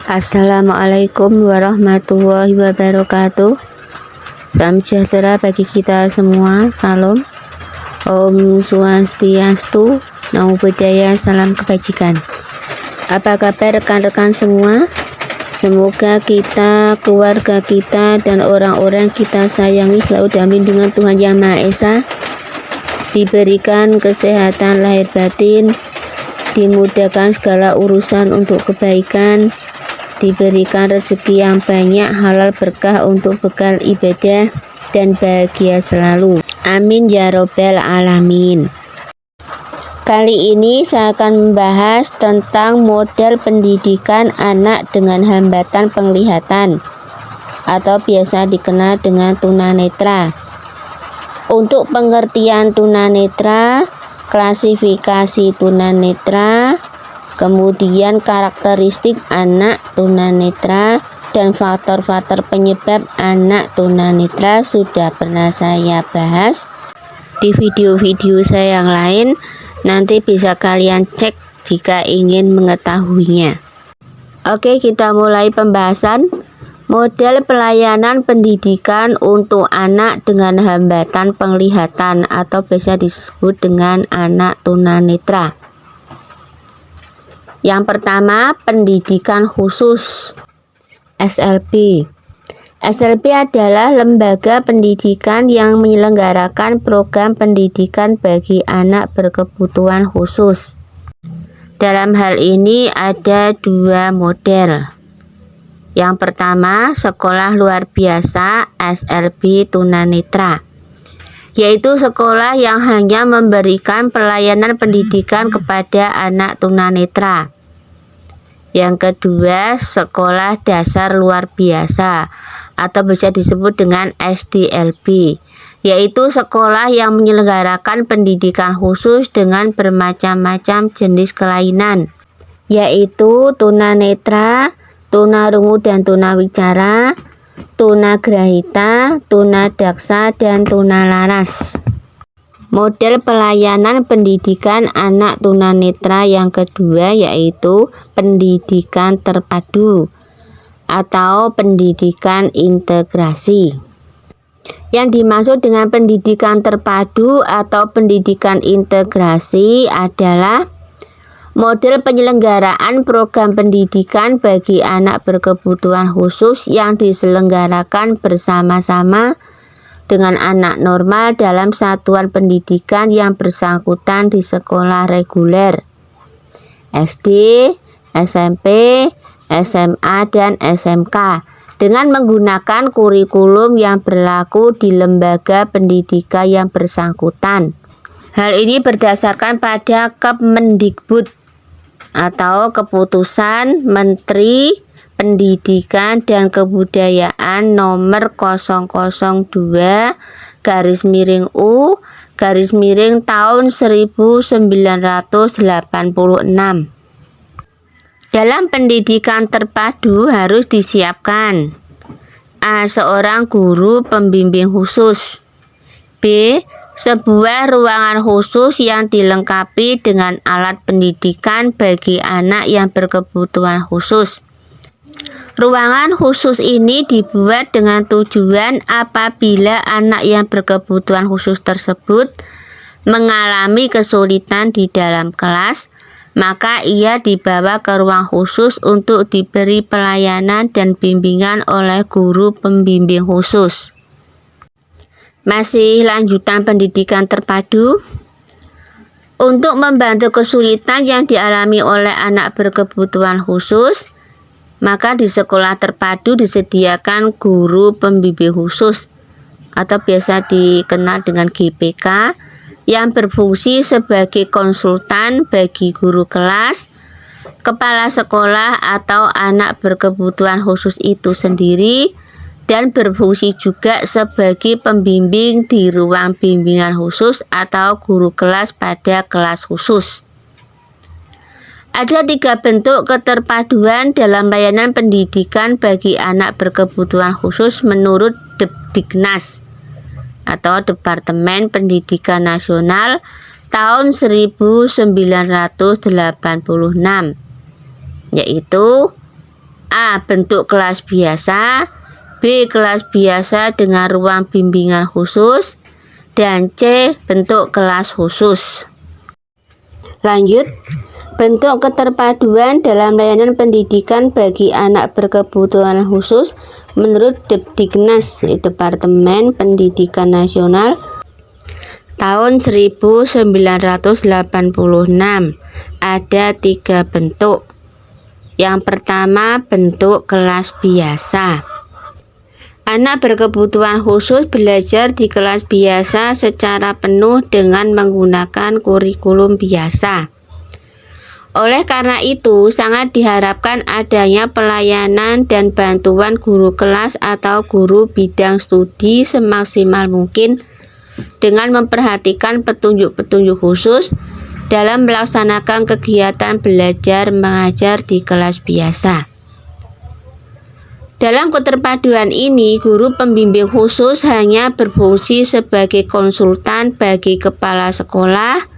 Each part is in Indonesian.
Assalamualaikum warahmatullahi wabarakatuh. Salam sejahtera bagi kita semua. Salam. Om Swastiastu, Namo Buddhaya, salam kebajikan. Apa kabar rekan-rekan semua? Semoga kita, keluarga kita, dan orang-orang kita sayangi selalu dalam lindungan Tuhan Yang Maha Esa. Diberikan kesehatan lahir batin, dimudahkan segala urusan untuk kebaikan, diberikan rezeki yang banyak, halal berkah untuk bekal ibadah, dan bahagia selalu. Amin ya robbal alamin. Kali ini saya akan membahas tentang model pendidikan anak dengan hambatan penglihatan atau biasa dikenal dengan tunanetra. Untuk pengertian tunanetra, klasifikasi tunanetra, kemudian karakteristik anak tunanetra, dan faktor-faktor penyebab anak tunanetra sudah pernah saya bahas di video-video saya yang lain. Nanti bisa kalian cek jika ingin mengetahuinya. Oke, kita mulai pembahasan. Model pelayanan pendidikan untuk anak dengan hambatan penglihatan atau biasa disebut dengan anak tunanetra. Yang pertama, pendidikan khusus SLB. SLB adalah lembaga pendidikan yang menyelenggarakan program pendidikan bagi anak berkebutuhan khusus. Dalam hal ini ada dua model. Yang pertama, sekolah luar biasa SLB tunanetra, yaitu sekolah yang hanya memberikan pelayanan pendidikan kepada anak tunanetra. Yang kedua, sekolah dasar luar biasa atau bisa disebut dengan SDLB, yaitu sekolah yang menyelenggarakan pendidikan khusus dengan bermacam-macam jenis kelainan, yaitu tunanetra, tunarungu dan tunawicara, tunagrahita, tunadaksa, dan tunalaras. Model pelayanan pendidikan anak tunanetra yang kedua yaitu pendidikan terpadu atau pendidikan integrasi. Yang dimaksud dengan pendidikan terpadu atau pendidikan integrasi adalah model penyelenggaraan program pendidikan bagi anak berkebutuhan khusus yang diselenggarakan bersama-sama dengan anak normal dalam satuan pendidikan yang bersangkutan di sekolah reguler, SD, SMP, SMA, dan SMK, dengan menggunakan kurikulum yang berlaku di lembaga pendidikan yang bersangkutan. Hal ini berdasarkan pada Kemendikbud atau Keputusan Menteri Pendidikan dan Kebudayaan nomor 002/U/ tahun 1986. Dalam pendidikan terpadu harus disiapkan A. Seorang guru pembimbing khusus, B. Sebuah ruangan khusus yang dilengkapi dengan alat pendidikan bagi anak yang berkebutuhan khusus. Ruangan khusus ini dibuat dengan tujuan apabila anak yang berkebutuhan khusus tersebut mengalami kesulitan di dalam kelas, maka ia dibawa ke ruang khusus untuk diberi pelayanan dan bimbingan oleh guru pembimbing khusus. Masih lanjutan pendidikan terpadu. Untuk membantu kesulitan yang dialami oleh anak berkebutuhan khusus, maka di sekolah terpadu disediakan guru pembimbing khusus atau biasa dikenal dengan GPK yang berfungsi sebagai konsultan bagi guru kelas, kepala sekolah atau anak berkebutuhan khusus itu sendiri, dan berfungsi juga sebagai pembimbing di ruang bimbingan khusus atau guru kelas pada kelas khusus. Ada 3 bentuk keterpaduan dalam layanan pendidikan bagi anak berkebutuhan khusus menurut Depdiknas atau Departemen Pendidikan Nasional tahun 1986, yaitu A. A. Bentuk kelas biasa, B. Kelas biasa dengan ruang bimbingan khusus, dan C. Bentuk kelas khusus. Lanjut, bentuk keterpaduan dalam layanan pendidikan bagi anak berkebutuhan khusus menurut Depdiknas, Departemen Pendidikan Nasional, tahun 1986 ada 3 bentuk. Yang pertama, bentuk kelas biasa. Anak berkebutuhan khusus belajar di kelas biasa secara penuh dengan menggunakan kurikulum biasa. Oleh karena itu, sangat diharapkan adanya pelayanan dan bantuan guru kelas atau guru bidang studi semaksimal mungkin dengan memperhatikan petunjuk-petunjuk khusus dalam melaksanakan kegiatan belajar mengajar di kelas biasa. Dalam keterpaduan ini, guru pembimbing khusus hanya berfungsi sebagai konsultan bagi kepala sekolah,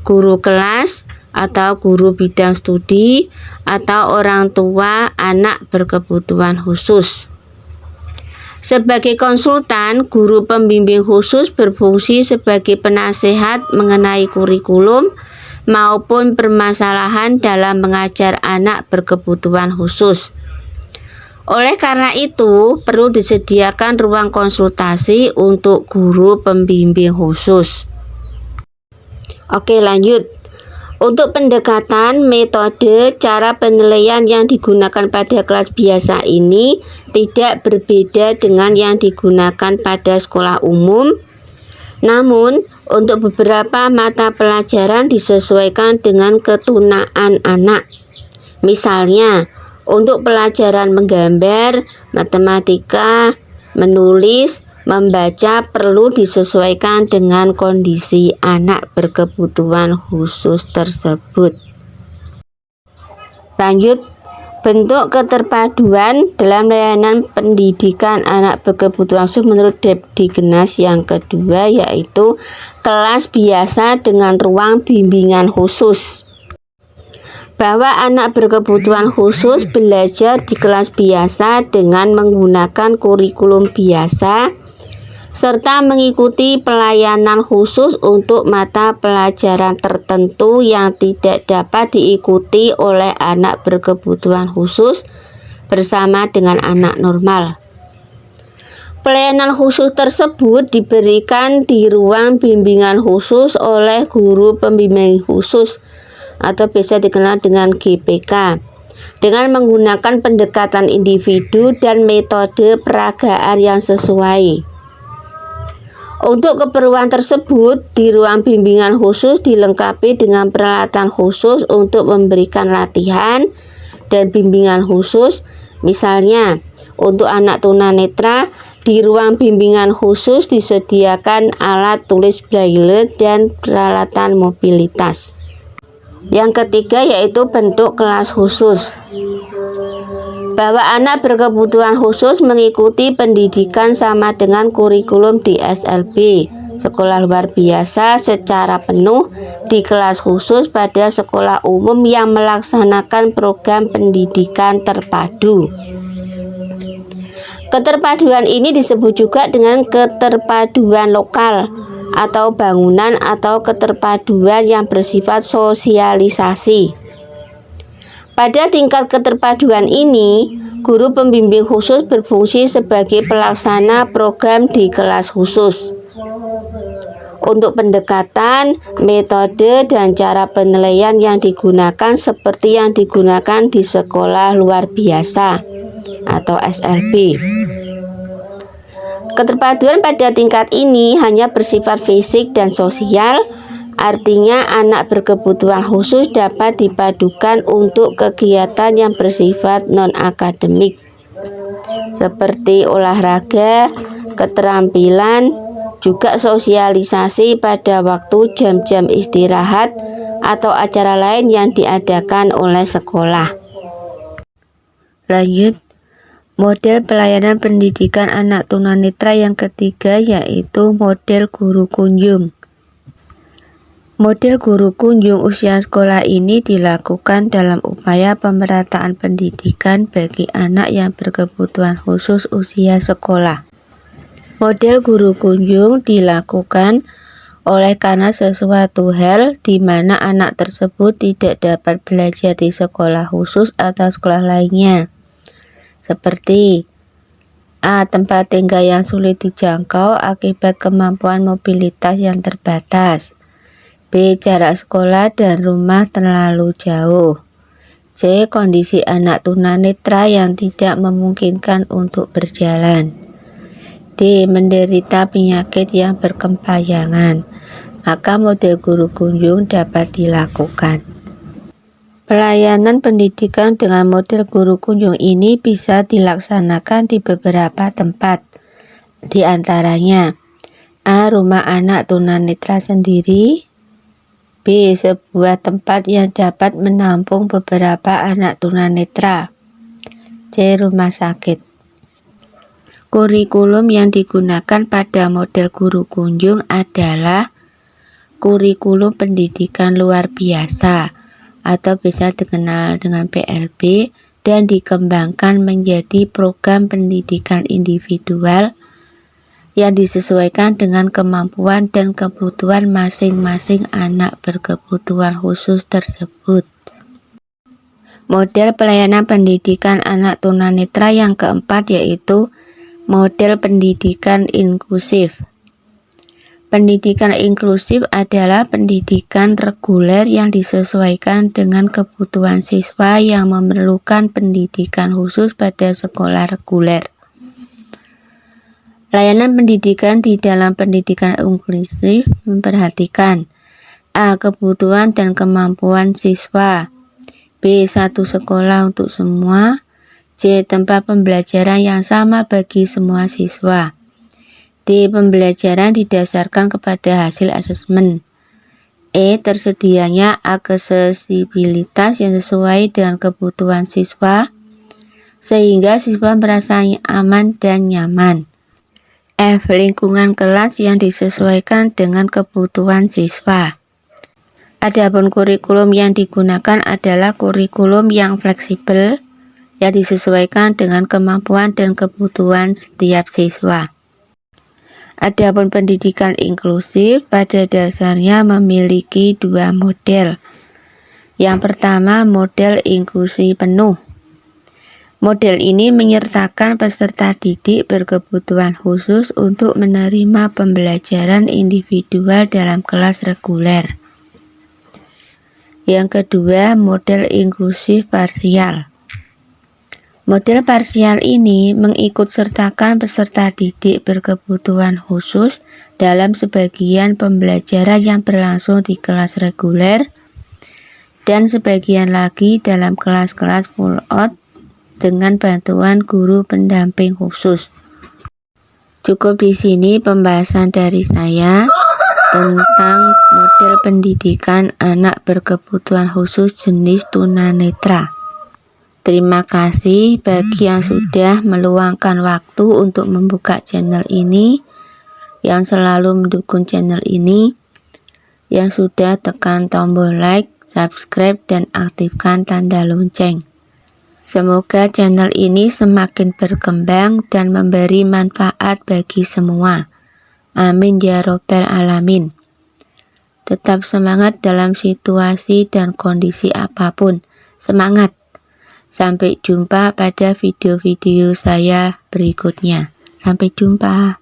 guru kelas, atau guru bidang studi, atau orang tua anak berkebutuhan khusus. Sebagai konsultan, guru pembimbing khusus berfungsi sebagai penasehat mengenai kurikulum maupun permasalahan dalam mengajar anak berkebutuhan khusus. Oleh karena itu, perlu disediakan ruang konsultasi untuk guru pembimbing khusus. Oke, lanjut. Untuk pendekatan, metode, cara penilaian yang digunakan pada kelas biasa ini tidak berbeda dengan yang digunakan pada sekolah umum. Namun, untuk beberapa mata pelajaran disesuaikan dengan ketunaan anak. Misalnya, untuk pelajaran menggambar, matematika, menulis, membaca perlu disesuaikan dengan kondisi anak berkebutuhan khusus tersebut. Lanjut, bentuk keterpaduan dalam layanan pendidikan anak berkebutuhan khusus menurut Depdiknas yang kedua yaitu kelas biasa dengan ruang bimbingan khusus. Bahwa anak berkebutuhan khusus belajar di kelas biasa dengan menggunakan kurikulum biasa serta mengikuti pelayanan khusus untuk mata pelajaran tertentu yang tidak dapat diikuti oleh anak berkebutuhan khusus bersama dengan anak normal. Pelayanan khusus tersebut diberikan di ruang bimbingan khusus oleh guru pembimbing khusus atau biasa dikenal dengan GPK dengan menggunakan pendekatan individu dan metode peragaan yang sesuai. Untuk keperluan tersebut, di ruang bimbingan khusus dilengkapi dengan peralatan khusus untuk memberikan latihan dan bimbingan khusus. Misalnya, untuk anak tunanetra, di ruang bimbingan khusus disediakan alat tulis braille dan peralatan mobilitas. Yang ketiga yaitu bentuk kelas khusus. Bahwa anak berkebutuhan khusus mengikuti pendidikan sama dengan kurikulum di SLB, sekolah luar biasa secara penuh di kelas khusus pada sekolah umum yang melaksanakan program pendidikan terpadu. Keterpaduan ini disebut juga dengan keterpaduan lokal atau bangunan atau keterpaduan yang bersifat sosialisasi. Pada tingkat keterpaduan ini, guru pembimbing khusus berfungsi sebagai pelaksana program di kelas khusus. Untuk pendekatan, metode, dan cara penilaian yang digunakan seperti yang digunakan di sekolah luar biasa atau SLB. Keterpaduan pada tingkat ini hanya bersifat fisik dan sosial, artinya anak berkebutuhan khusus dapat dipadukan untuk kegiatan yang bersifat non-akademik, seperti olahraga, keterampilan, juga sosialisasi pada waktu jam-jam istirahat atau acara lain yang diadakan oleh sekolah. Lanjut, model pelayanan pendidikan anak tunanetra yang ketiga yaitu model guru kunjung. Model guru kunjung usia sekolah ini dilakukan dalam upaya pemerataan pendidikan bagi anak yang berkebutuhan khusus usia sekolah. Model guru kunjung dilakukan oleh karena sesuatu hal di mana anak tersebut tidak dapat belajar di sekolah khusus atau sekolah lainnya. Seperti A. Tempat tinggal yang sulit dijangkau akibat kemampuan mobilitas yang terbatas. B. Jarak sekolah dan rumah terlalu jauh. C. Kondisi anak tunanetra yang tidak memungkinkan untuk berjalan. D. Menderita penyakit yang berkepanjangan. Maka model guru kunjung dapat dilakukan. Pelayanan pendidikan dengan model guru kunjung ini bisa dilaksanakan di beberapa tempat. Di antaranya A. Rumah anak tunanetra sendiri. B. Sebuah tempat yang dapat menampung beberapa anak tunanetra. C. Rumah sakit. Kurikulum yang digunakan pada model guru kunjung adalah kurikulum pendidikan luar biasa atau bisa dikenal dengan PLB dan dikembangkan menjadi program pendidikan individual yang disesuaikan dengan kemampuan dan kebutuhan masing-masing anak berkebutuhan khusus tersebut. Model pelayanan pendidikan anak tunanetra yang keempat yaitu model pendidikan inklusif. Pendidikan inklusif adalah pendidikan reguler yang disesuaikan dengan kebutuhan siswa yang memerlukan pendidikan khusus pada sekolah reguler. Layanan pendidikan di dalam pendidikan inklusif memperhatikan A. Kebutuhan dan kemampuan siswa. B. Satu sekolah untuk semua. C. Tempat pembelajaran yang sama bagi semua siswa. D. Pembelajaran didasarkan kepada hasil asesmen. E. Tersedianya aksesibilitas yang sesuai dengan kebutuhan siswa sehingga siswa merasa aman dan nyaman. F. Lingkungan kelas yang disesuaikan dengan kebutuhan siswa. Adapun kurikulum yang digunakan adalah kurikulum yang fleksibel yang disesuaikan dengan kemampuan dan kebutuhan setiap siswa. Adapun pendidikan inklusif pada dasarnya memiliki dua model. Yang pertama, model inklusi penuh. Model ini menyertakan peserta didik berkebutuhan khusus untuk menerima pembelajaran individual dalam kelas reguler. Yang kedua, model inklusif parsial. Model parsial ini mengikutsertakan peserta didik berkebutuhan khusus dalam sebagian pembelajaran yang berlangsung di kelas reguler dan sebagian lagi dalam kelas-kelas full out dengan bantuan guru pendamping khusus. Cukup di sini pembahasan dari saya tentang model pendidikan anak berkebutuhan khusus jenis tunanetra. Terima kasih bagi yang sudah meluangkan waktu untuk membuka channel ini, yang selalu mendukung channel ini, yang sudah tekan tombol like, subscribe, dan aktifkan tanda lonceng. Semoga channel ini semakin berkembang dan memberi manfaat bagi semua. Amin ya robbal alamin. Tetap semangat dalam situasi dan kondisi apapun. Semangat. Sampai jumpa pada video-video saya berikutnya. Sampai jumpa.